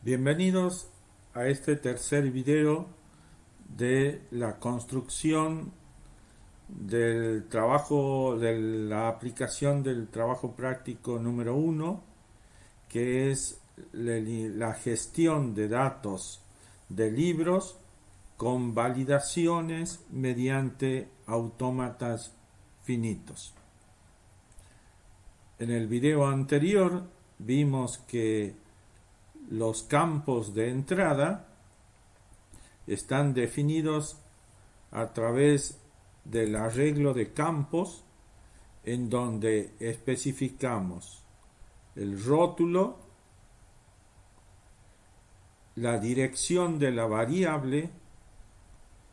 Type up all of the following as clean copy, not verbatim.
Bienvenidos a este tercer video de la construcción del trabajo, de la aplicación del trabajo práctico número 1, que es la gestión de datos de libros con validaciones mediante autómatas finitos. En el video anterior vimos que los campos de entrada están definidos a través del arreglo de campos en donde especificamos el rótulo, la dirección de la variable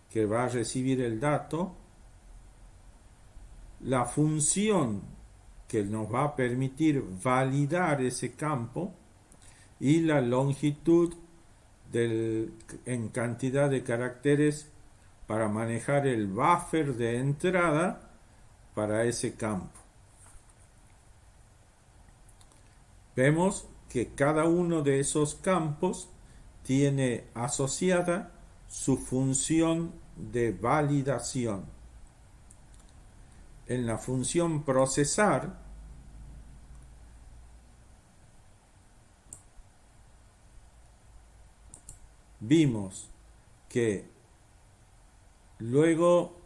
que va a recibir el dato, la función que nos va a permitir validar ese campo y la longitud en cantidad de caracteres para manejar el buffer de entrada para ese campo. Vemos que cada uno de esos campos tiene asociada su función de validación. En la función procesar vimos que luego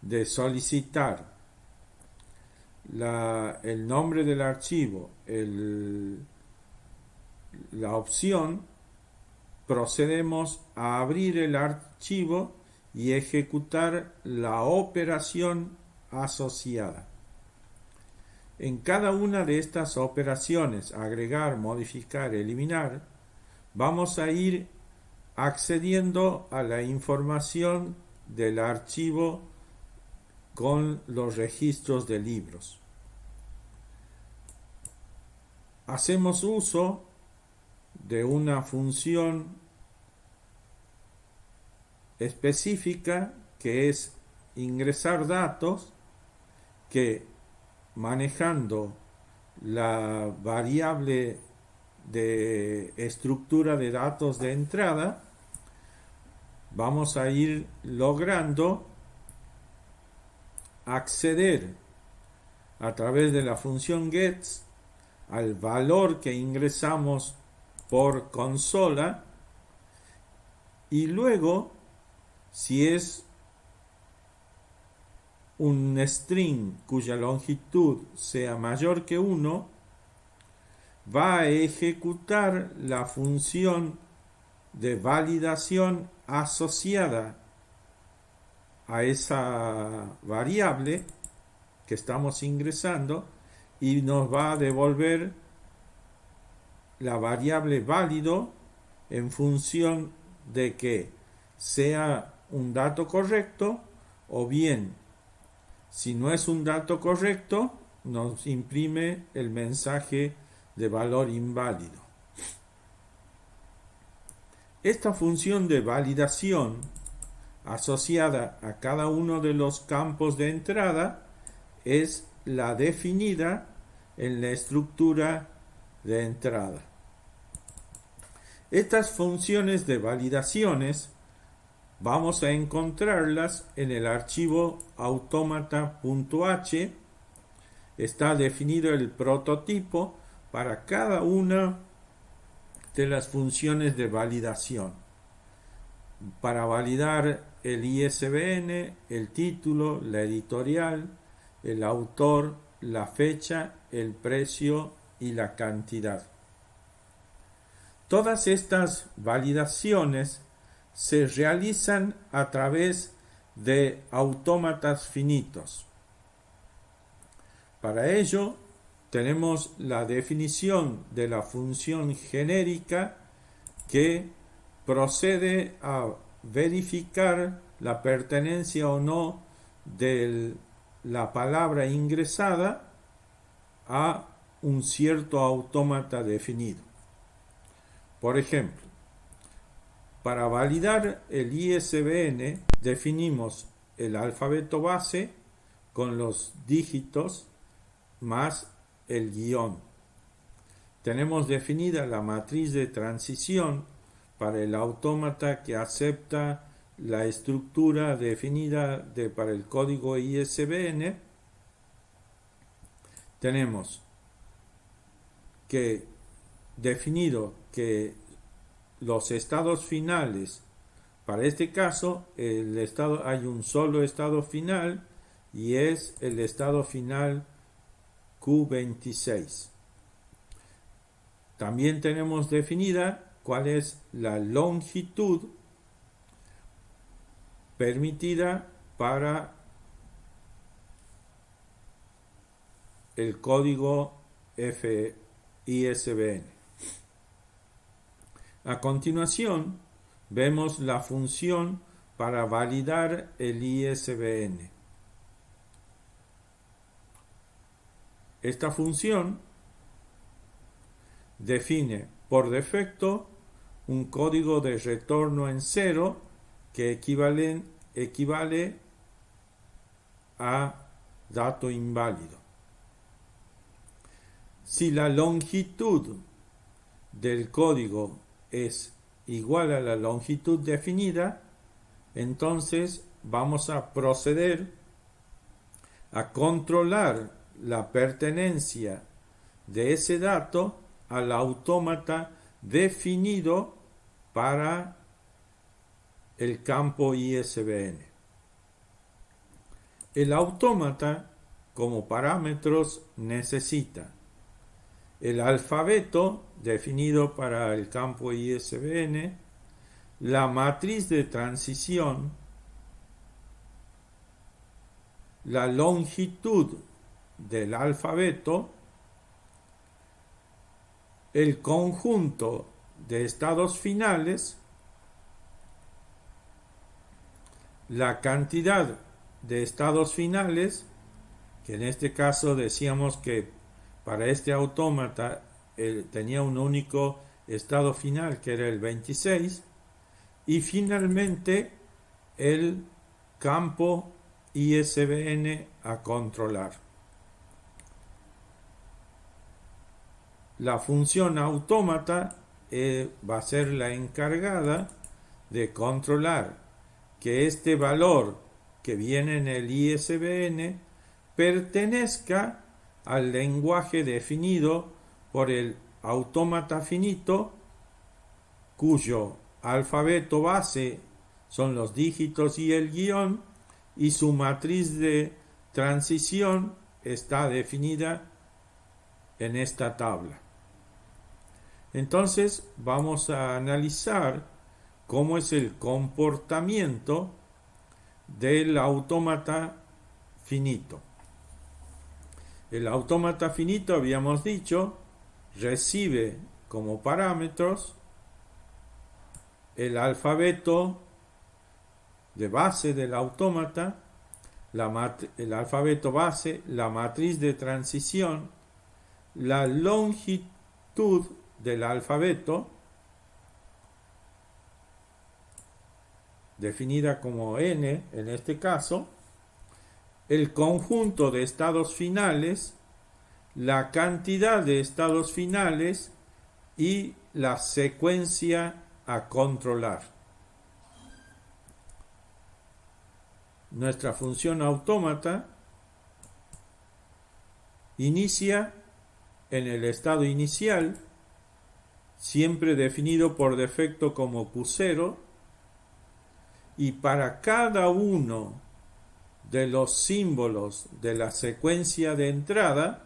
de solicitar el nombre del archivo, la opción, procedemos a abrir el archivo y ejecutar la operación asociada. En cada una de estas operaciones, agregar, modificar, eliminar, vamos a ir accediendo a la información del archivo con los registros de libros. Hacemos uso de una función específica que es ingresar datos, que manejando la variable de estructura de datos de entrada, vamos a ir logrando acceder a través de la función gets al valor que ingresamos por consola, y luego, si es un string cuya longitud sea mayor que 1, va a ejecutar la función de validación asociada a esa variable que estamos ingresando y nos va a devolver la variable válido en función de que sea un dato correcto, o bien, si no es un dato correcto, nos imprime el mensaje de valor inválido. Esta función de validación asociada a cada uno de los campos de entrada es la definida en la estructura de entrada. Estas funciones de validaciones vamos a encontrarlas en el archivo automata.h. Está definido el prototipo para cada una de las funciones de validación. Para validar el ISBN, el título, la editorial, el autor, la fecha, el precio y la cantidad. Todas estas validaciones se realizan a través de autómatas finitos. Para ello, tenemos la definición de la función genérica que procede a verificar la pertenencia o no de la palabra ingresada a un cierto autómata definido. Por ejemplo, para validar el ISBN definimos el alfabeto base con los dígitos más el guión. tenemos definida la matriz de transición para el autómata que acepta la estructura definida para el código ISBN. Tenemos que definido que los estados finales, para este caso hay un solo estado final y es el estado final Q26. También tenemos definida cuál es la longitud permitida para el código ISBN. A continuación, vemos la función para validar el ISBN. Esta función define por defecto un código de retorno en cero que equivale a dato inválido. Si la longitud del código es igual a la longitud definida, entonces vamos a proceder a controlar la pertenencia de ese dato al autómata definido para el campo ISBN. El autómata como parámetros necesita el alfabeto definido para el campo ISBN, la matriz de transición, la longitud del alfabeto, el conjunto de estados finales, la cantidad de estados finales, que en este caso decíamos que para este autómata tenía un único estado final que era el 26, y finalmente el campo ISBN a controlar. La función autómata va a ser la encargada de controlar que este valor que viene en el ISBN pertenezca al lenguaje definido por el autómata finito, cuyo alfabeto base son los dígitos y el guión, y su matriz de transición está definida en esta tabla. Entonces vamos a analizar cómo es el comportamiento del autómata finito. El autómata finito, habíamos dicho, recibe como parámetros el alfabeto de base del autómata, el alfabeto base, la matriz de transición, la longitud del alfabeto, definida como n en este caso, el conjunto de estados finales, la cantidad de estados finales y la secuencia a controlar. Nuestra función autómata inicia en el estado inicial, siempre definido por defecto como Q0, y para cada uno de los símbolos de la secuencia de entrada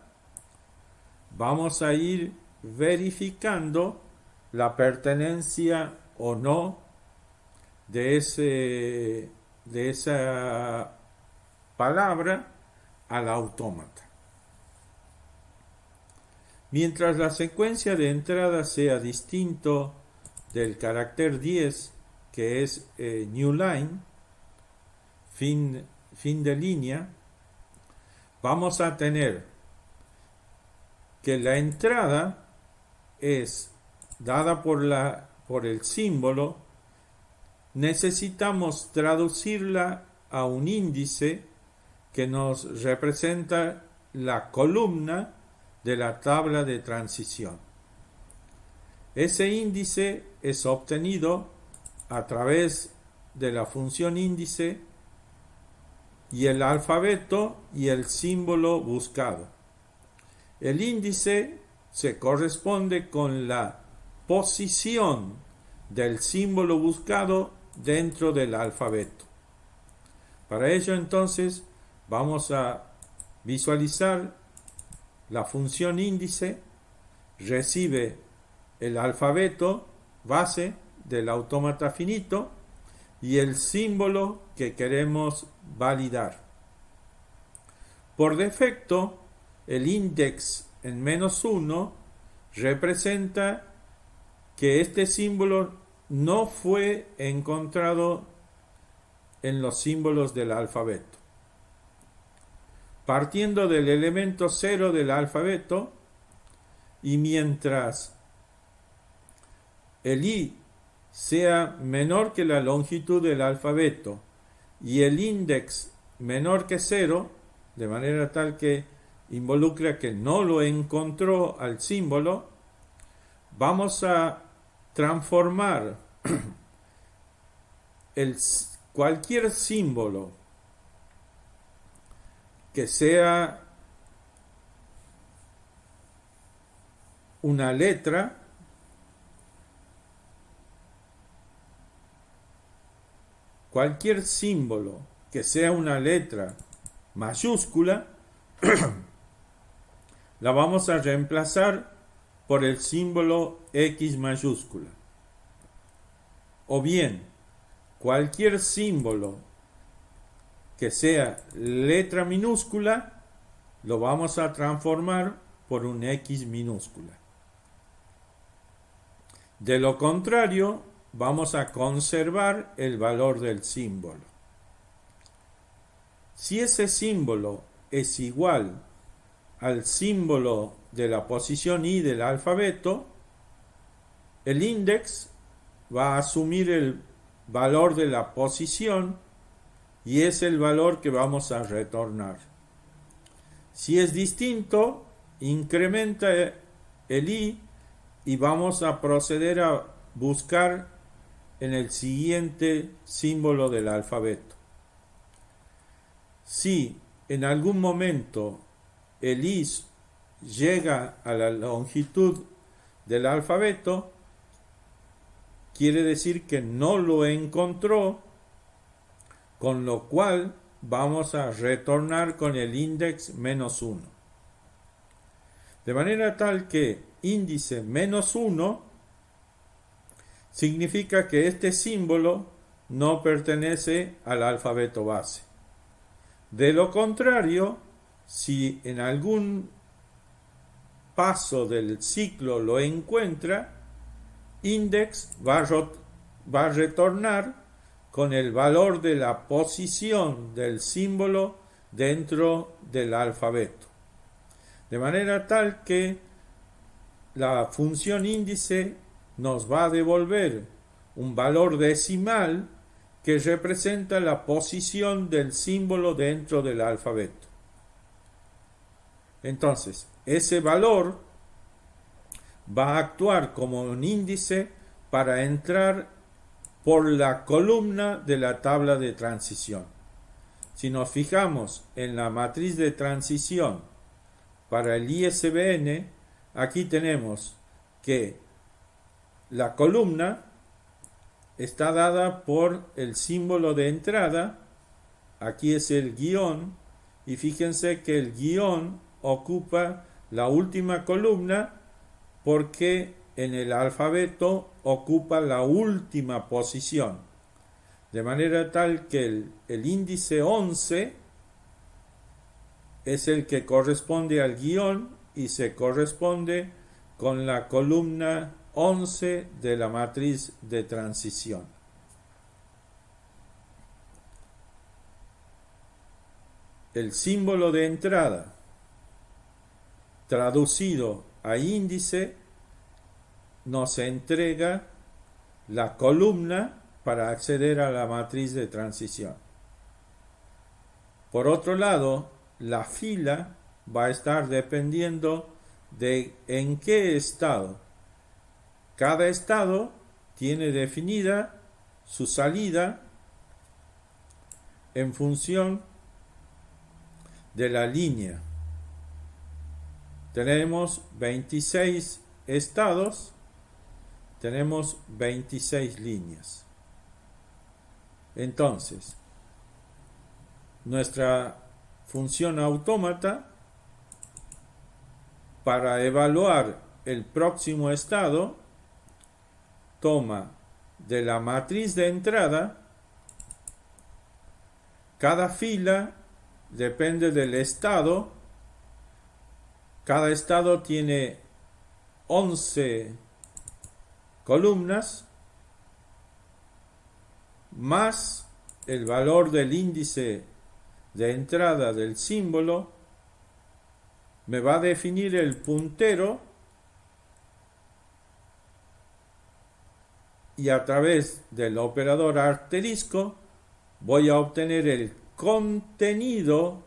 vamos a ir verificando la pertenencia o no de esa palabra al autómata. Mientras la secuencia de entrada sea distinto del carácter 10, que es new line, fin de línea, vamos a tener que la entrada es dada por el símbolo. Necesitamos traducirla a un índice que nos representa la columna de la tabla de transición. Ese índice es obtenido a través de la función índice y el alfabeto y el símbolo buscado. El índice se corresponde con la posición del símbolo buscado dentro del alfabeto. Para ello, entonces, vamos a visualizar la función índice, recibe el alfabeto base del autómata finito y el símbolo que queremos validar. Por defecto, el index en -1 representa que este símbolo no fue encontrado en los símbolos del alfabeto. Partiendo del elemento 0 del alfabeto, y mientras el i sea menor que la longitud del alfabeto y el index menor que 0, de manera tal que involucra que no lo encontró al símbolo, vamos a transformar cualquier símbolo que sea una letra cualquier símbolo que sea una letra mayúscula la vamos a reemplazar por el símbolo X mayúscula. O bien, cualquier símbolo que sea letra minúscula lo vamos a transformar por un X minúscula. De lo contrario, vamos a conservar el valor del símbolo. Si ese símbolo es igual al símbolo de la posición i del alfabeto, el index va a asumir el valor de la posición y es el valor que vamos a retornar. Si es distinto, incrementa el i y vamos a proceder a buscar en el siguiente símbolo del alfabeto. Si en algún momento el i llega a la longitud del alfabeto, quiere decir que no lo encontró, con lo cual vamos a retornar con el index -1. De manera tal que índice -1 significa que este símbolo no pertenece al alfabeto base. De lo contrario, si en algún paso del ciclo lo encuentra, index va a retornar con el valor de la posición del símbolo dentro del alfabeto. De manera tal que la función índice nos va a devolver un valor decimal que representa la posición del símbolo dentro del alfabeto. Entonces, ese valor va a actuar como un índice para entrar por la columna de la tabla de transición. Si nos fijamos en la matriz de transición para el ISBN, aquí tenemos que la columna está dada por el símbolo de entrada, aquí es el guión, y fíjense que el guión ocupa la última columna porque en el alfabeto ocupa la última posición, de manera tal que el índice 11 es el que corresponde al guión y se corresponde con la columna 11 de la matriz de transición. El símbolo de entrada traducido a índice nos entrega la columna para acceder a la matriz de transición. Por otro lado, la fila va a estar dependiendo de en qué estado cada estado tiene definida su salida en función de la línea. Tenemos 26 estados, tenemos 26 líneas. Entonces, nuestra función autómata, para evaluar el próximo estado, toma de la matriz de entrada, cada fila depende del estado, cada estado tiene 11 columnas, más el valor del índice de entrada del símbolo, me va a definir el puntero, y a través del operador asterisco voy a obtener el contenido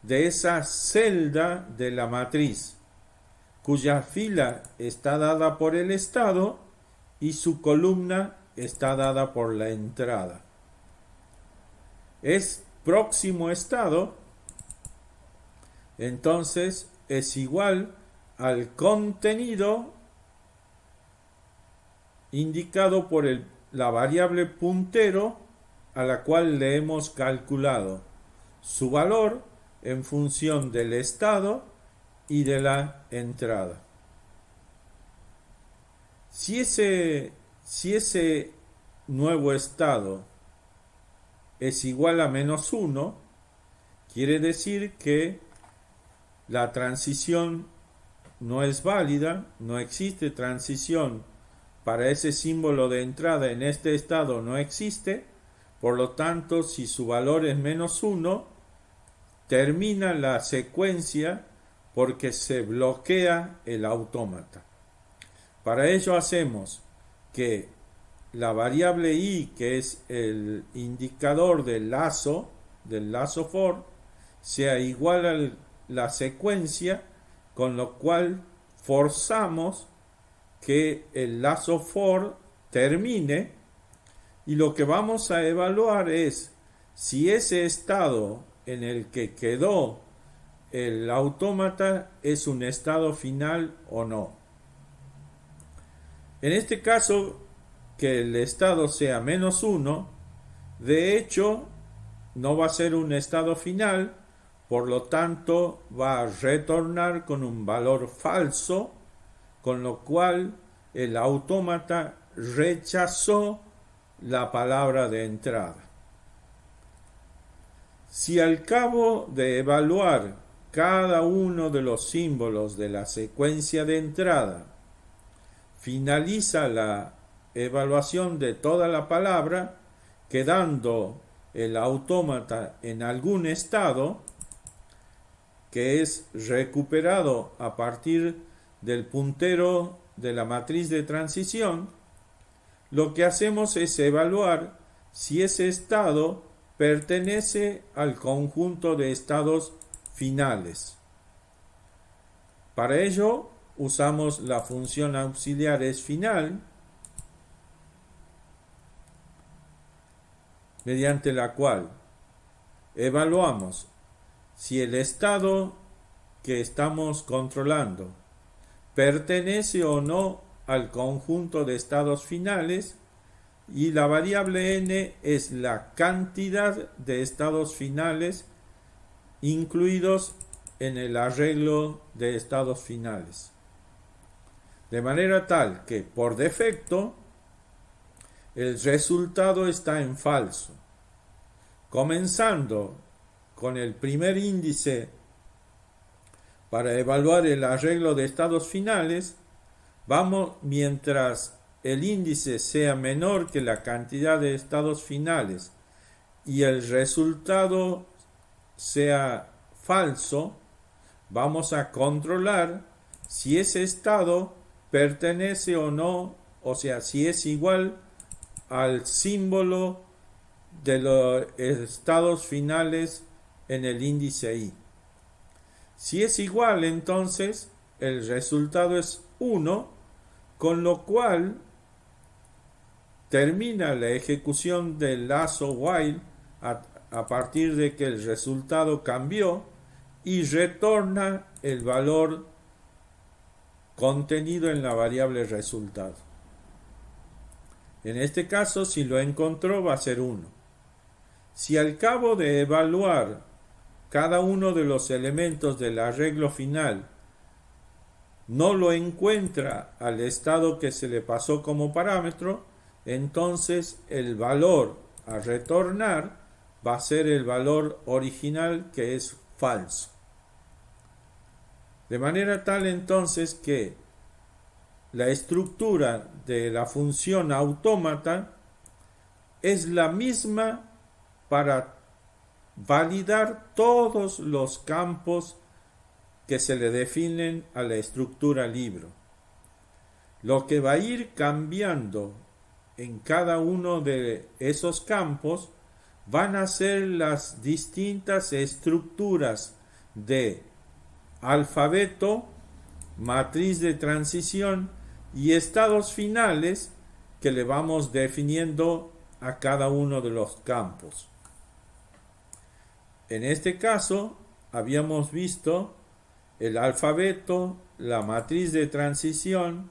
de esa celda de la matriz, cuya fila está dada por el estado y su columna está dada por la entrada. Es próximo estado, entonces es igual al contenido indicado por la variable puntero a la cual le hemos calculado su valor en función del estado y de la entrada. Si ese nuevo estado es igual a -1, quiere decir que la transición no es válida, no existe transición para ese símbolo de entrada en este estado, no existe. Por lo tanto, si su valor es -1, termina la secuencia porque se bloquea el autómata. Para ello hacemos que la variable i, que es el indicador del lazo for, sea igual a la secuencia, con lo cual forzamos que el lazo for termine, y lo que vamos a evaluar es si ese estado en el que quedó el autómata es un estado final o no. En este caso, que el estado sea -1, de hecho no va a ser un estado final, por lo tanto va a retornar con un valor falso, con lo cual el autómata rechazó la palabra de entrada. Si al cabo de evaluar cada uno de los símbolos de la secuencia de entrada finaliza la evaluación de toda la palabra, quedando el autómata en algún estado que es recuperado a partir del puntero de la matriz de transición, lo que hacemos es evaluar si ese estado pertenece al conjunto de estados finales. Para ello usamos la función auxiliar isFinal, mediante la cual evaluamos si el estado que estamos controlando pertenece o no al conjunto de estados finales, y la variable n es la cantidad de estados finales incluidos en el arreglo de estados finales. De manera tal que por defecto el resultado está en falso. Comenzando con el primer índice para evaluar el arreglo de estados finales, vamos, mientras el índice sea menor que la cantidad de estados finales y el resultado sea falso, vamos a controlar si ese estado pertenece o no, o sea, si es igual al símbolo de los estados finales en el índice i. Si es igual, entonces el resultado es 1, con lo cual termina la ejecución del lazo while a partir de que el resultado cambió y retorna el valor contenido en la variable resultado. En este caso, si lo encontró, va a ser 1. Si al cabo de evaluar cada uno de los elementos del arreglo final no lo encuentra al estado que se le pasó como parámetro, entonces el valor a retornar va a ser el valor original, que es falso. De manera tal entonces que la estructura de la función autómata es la misma para validar todos los campos que se le definen a la estructura libro. Lo que va a ir cambiando en cada uno de esos campos van a ser las distintas estructuras de alfabeto, matriz de transición y estados finales que le vamos definiendo a cada uno de los campos. En este caso habíamos visto el alfabeto, la matriz de transición,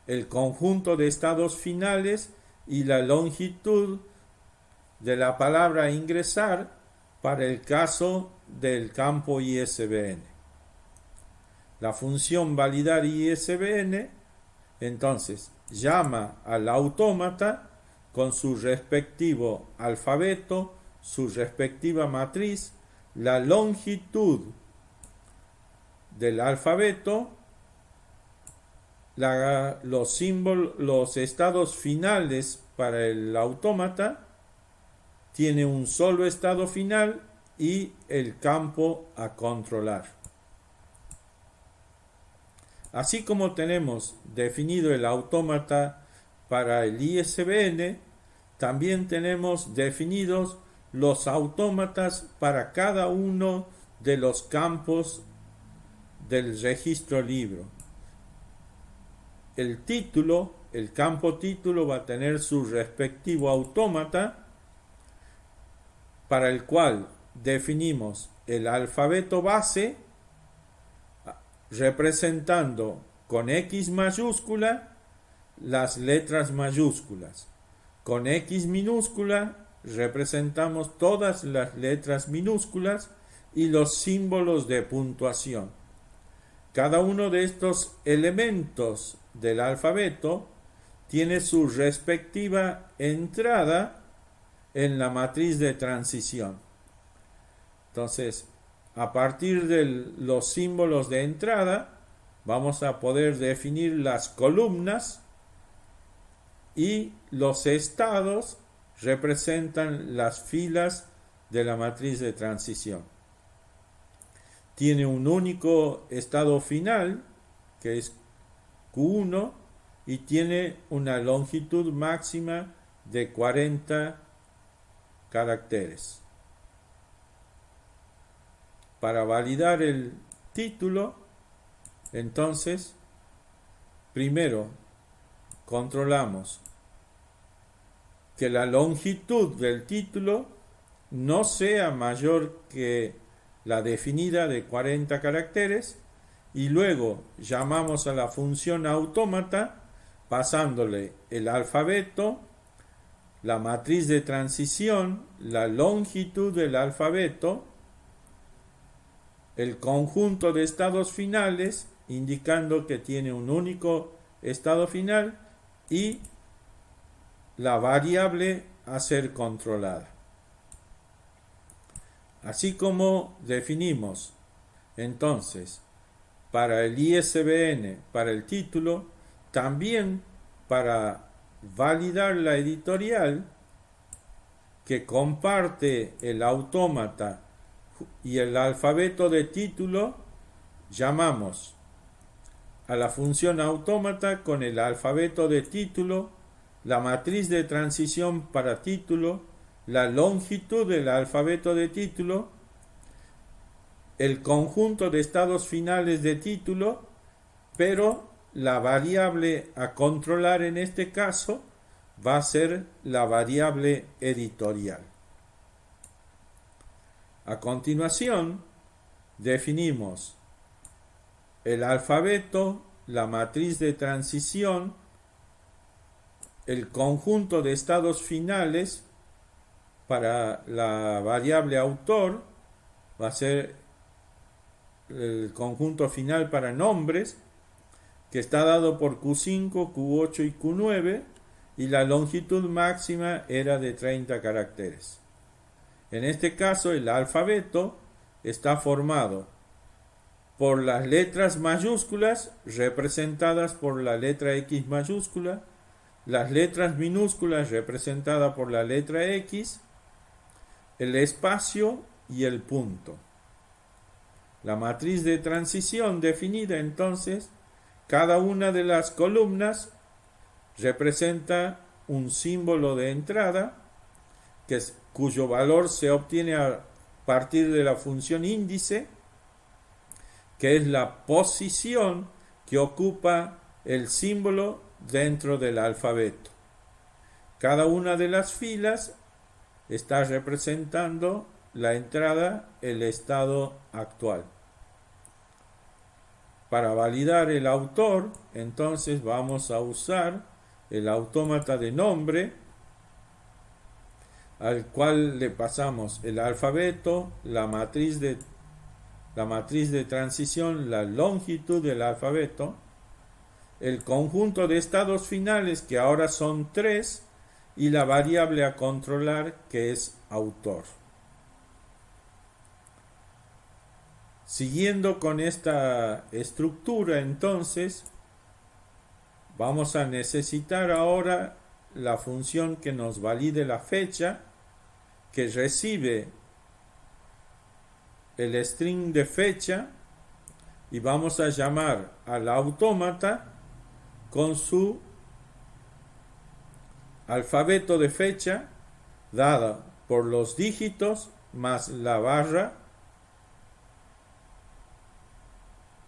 el conjunto de estados finales y la longitud de la palabra ingresar para el caso del campo ISBN. La función validar ISBN entonces llama al autómata con su respectivo alfabeto, su respectiva matriz, la longitud del alfabeto, los símbolos, los estados finales para el autómata, tiene un solo estado final y el campo a controlar. Así como tenemos definido el autómata para el ISBN, también tenemos definidos los autómatas para cada uno de los campos del registro libro. El título, el campo título, va a tener su respectivo autómata, para el cual definimos el alfabeto base representando con X mayúscula las letras mayúsculas. Con X minúscula representamos todas las letras minúsculas y los símbolos de puntuación. Cada uno de estos elementos del alfabeto tiene su respectiva entrada en la matriz de transición. Entonces, a partir de los símbolos de entrada, vamos a poder definir las columnas, y los estados representan las filas de la matriz de transición. Tiene un único estado final, que es Q1, y tiene una longitud máxima de 40 caracteres. Para validar el título, entonces, primero controlamos que la longitud del título no sea mayor que la definida de 40 caracteres, y luego llamamos a la función autómata pasándole el alfabeto, la matriz de transición, la longitud del alfabeto, el conjunto de estados finales, indicando que tiene un único estado final, y la variable a ser controlada. Así como definimos entonces para el ISBN, para el título, también para validar la editorial que comparte el autómata y el alfabeto de título, llamamos a la función autómata con el alfabeto de título, la matriz de transición para título, la longitud del alfabeto de título, el conjunto de estados finales de título, pero la variable a controlar en este caso va a ser la variable editorial. A continuación, definimos el alfabeto, la matriz de transición, el conjunto de estados finales para la variable autor, va a ser el conjunto final para nombres, que está dado por Q5, Q8 y Q9, y la longitud máxima era de 30 caracteres. En este caso, el alfabeto está formado por las letras mayúsculas representadas por la letra X mayúscula, las letras minúsculas representadas por la letra X, el espacio y el punto. La matriz de transición definida entonces, cada una de las columnas representa un símbolo de entrada cuyo valor se obtiene a partir de la función índice, que es la posición que ocupa el símbolo dentro del alfabeto. Cada una de las filas está representando la entrada, el estado actual. Para validar el autor, entonces vamos a usar el autómata de nombre, al cual le pasamos el alfabeto, la matriz de transición, la longitud del alfabeto, el conjunto de estados finales, que ahora son 3, y la variable a controlar, que es autor. Siguiendo con esta estructura, entonces, vamos a necesitar ahora la función que nos valide la fecha, que recibe el string de fecha, y vamos a llamar al autómata con su alfabeto de fecha dada por los dígitos más la barra,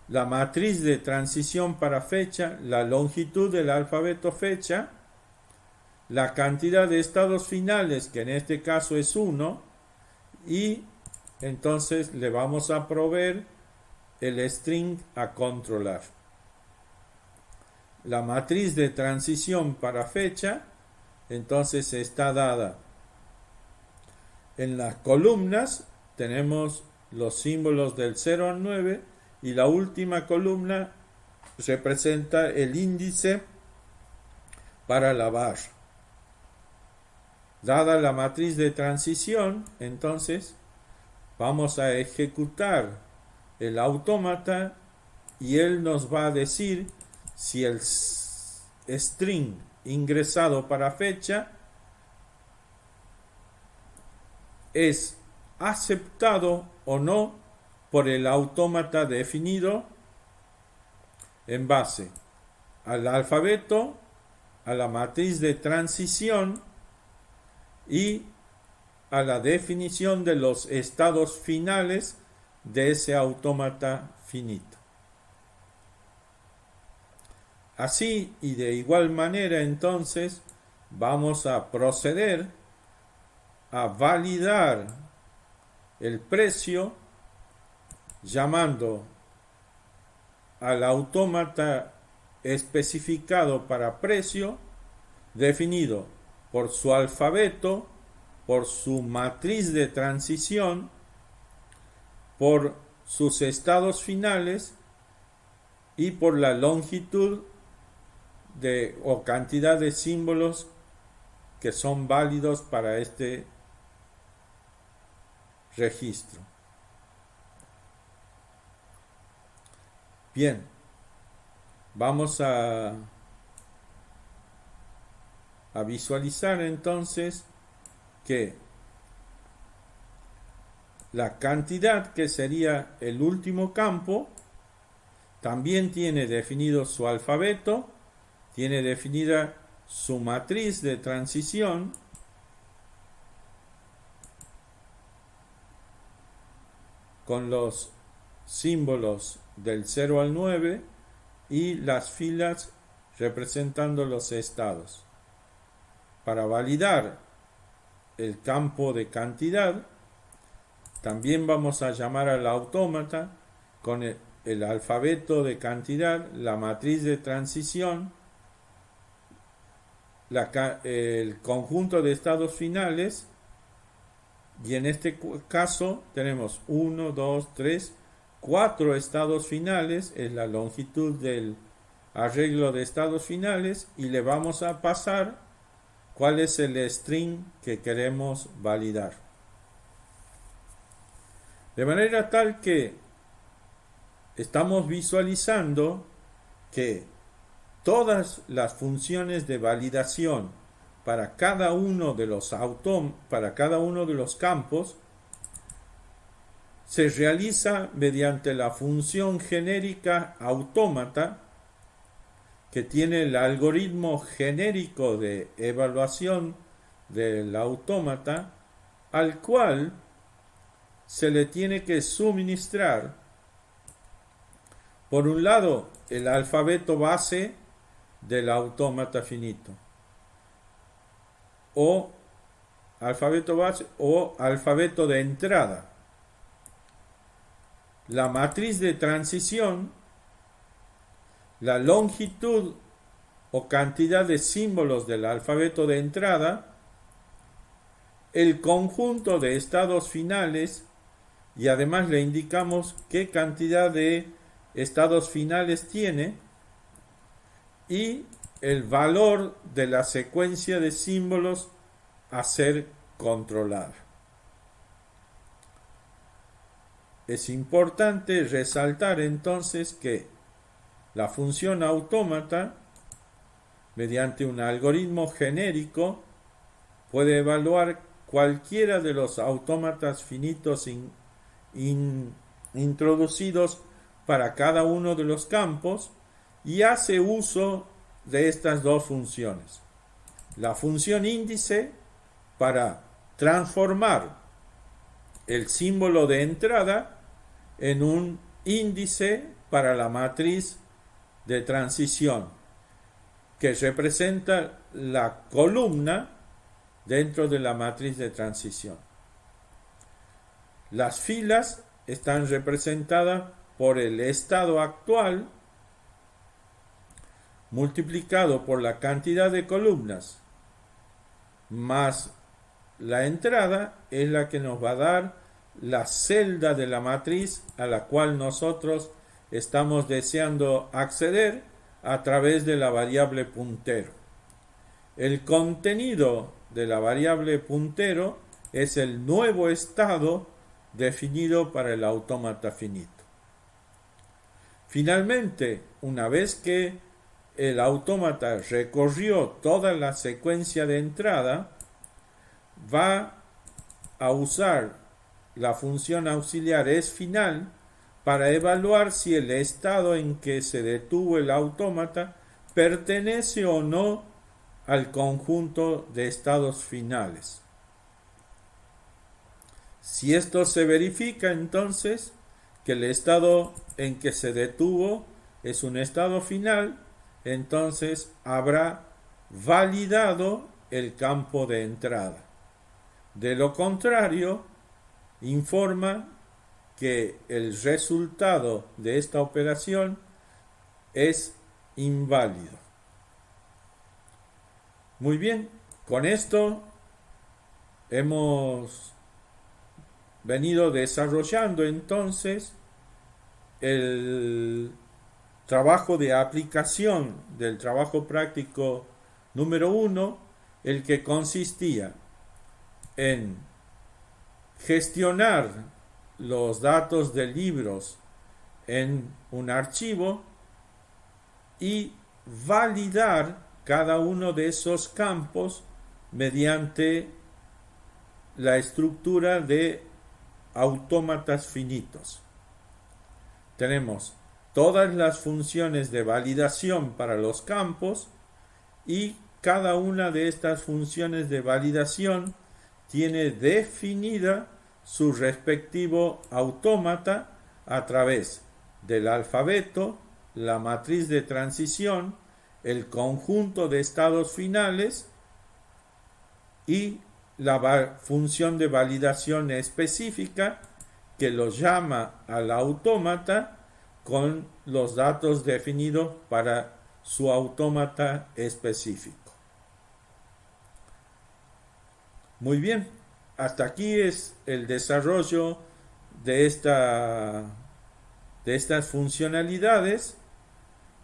la matriz de transición para fecha, la longitud del alfabeto fecha, la cantidad de estados finales, que en este caso es 1, y entonces le vamos a proveer el string a controlar. La matriz de transición para fecha entonces está dada en las columnas. Tenemos los símbolos del 0 al 9, y la última columna representa el índice para la barra. Dada la matriz de transición, entonces vamos a ejecutar el autómata y él nos va a decir si el string ingresado para fecha es aceptado o no por el autómata definido en base al alfabeto, a la matriz de transición y a la definición de los estados finales de ese autómata finito. Así y de igual manera, entonces, vamos a proceder a validar el precio llamando al autómata especificado para precio, definido por su alfabeto, por su matriz de transición, por sus estados finales y por la longitud o cantidad de símbolos que son válidos para este registro. Bien, vamos a visualizar entonces que la cantidad, que sería el último campo, también tiene definido su alfabeto, tiene definida su matriz de transición, con los símbolos del 0 al 9, y las filas representando los estados. Para validar el campo de cantidad, también vamos a llamar al autómata con el alfabeto de cantidad, la matriz de transición, el conjunto de estados finales, y en este caso tenemos 1, 2, 3, 4 estados finales, es la longitud del arreglo de estados finales, y le vamos a pasar cuál es el string que queremos validar. De manera tal que estamos visualizando que todas las funciones de validación para cada uno de los campos se realiza mediante la función genérica autómata, que tiene el algoritmo genérico de evaluación del autómata, al cual se le tiene que suministrar, por un lado, el alfabeto base del autómata finito, o alfabeto base o alfabeto de entrada, la matriz de transición, la longitud o cantidad de símbolos del alfabeto de entrada, el conjunto de estados finales, y además le indicamos qué cantidad de estados finales tiene, y el valor de la secuencia de símbolos a ser controlada. Es importante resaltar entonces que la función autómata, mediante un algoritmo genérico, puede evaluar cualquiera de los autómatas finitos introducidos para cada uno de los campos, y hace uso de estas dos funciones. La función índice para transformar el símbolo de entrada en un índice para la matriz de transición, que representa la columna dentro de la matriz de transición. Las filas están representadas por el estado actual multiplicado por la cantidad de columnas más la entrada, es la que nos va a dar la celda de la matriz a la cual nosotros estamos deseando acceder a través de la variable puntero. El contenido de la variable puntero es el nuevo estado definido para el autómata finito. Finalmente, una vez que el autómata recorrió toda la secuencia de entrada, va a usar la función auxiliar isFinal para evaluar si el estado en que se detuvo el autómata pertenece o no al conjunto de estados finales. Si esto se verifica, entonces que el estado en que se detuvo es un estado final, entonces habrá validado el campo de entrada. De lo contrario, informa que el resultado de esta operación es inválido. Muy bien, con esto hemos venido desarrollando entonces el trabajo de aplicación del trabajo práctico número 1, el que consistía en gestionar los datos de libros en un archivo y validar cada uno de esos campos mediante la estructura de autómatas finitos. Tenemos todas las funciones de validación para los campos, y cada una de estas funciones de validación tiene definida su respectivo autómata a través del alfabeto, la matriz de transición, el conjunto de estados finales y la función de validación específica que lo llama al autómata con los datos definidos para su autómata específico. Muy bien, hasta aquí es el desarrollo de estas funcionalidades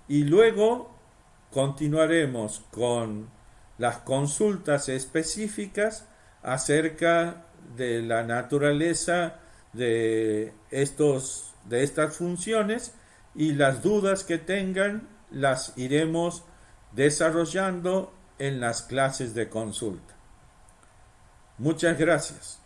y luego continuaremos con las consultas específicas acerca de la naturaleza de estas funciones, y las dudas que tengan las iremos desarrollando en las clases de consulta. Muchas gracias.